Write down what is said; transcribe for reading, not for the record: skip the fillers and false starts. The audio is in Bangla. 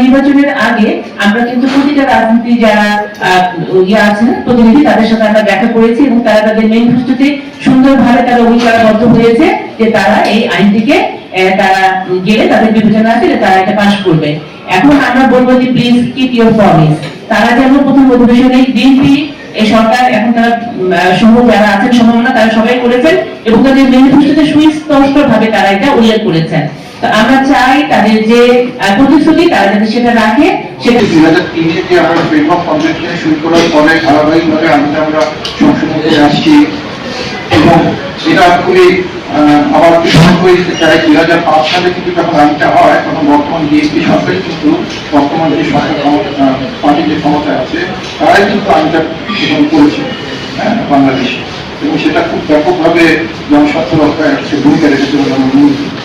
নির্বাচনের আগে আমরা কিন্তু প্রতিটা রাজনীতি যারা আছেন প্রতিনিধি তাদের সাথে আমরা দেখা করেছি এবং তারা তাদের ম্যানিফেস্টোতে সুন্দরভাবে তারা অঙ্গীকারবদ্ধ হয়েছে যে তারা এই আইনটিকে তারা গেলে তাদের বিবেচনা আছে যে তারা এটা পাশ করবে। এখন আমরা বলবো যে প্লিজ কিপ ইউর প্রমিস। তারা যেন প্রথম অধিবেশনে বিএনপি এই সরকার এখন তারা সমূহ যারা আছেন সম্ভাবনা তারা সবাই করেছেন এবং তাদের ম্যানিফেস্টোতে সুস্পষ্ট ভাবে তারা এটা উল্লেখ করেছেন। তো আমরা চাই তাদের যে প্রতিশ্রুতি তারা যাতে সেটা রাখে। সেটা 2003 যে আমরা ফ্রেমওয়ার্ক কনভেনশন শুরু করার পরে ধারাবাহিকভাবে আমরা সংশোধন করে আসছি এবং এটা খুবই আবার স্মরণ করে দিতে চাই 2005 সালে কিন্তু যখন আইনটা হয় তখন বর্তমান বিএনপি সরকারই কিন্তু বর্তমান যে সরকার পার্টি যে ক্ষমতায় আছে তারাই কিন্তু আইনটা গ্রহণ করেছে বাংলাদেশে এবং সেটা খুব ব্যাপকভাবে জনস্বার্থ রক্ষায় ভূমিকা রেখেছে বলে আমার মনে হয়।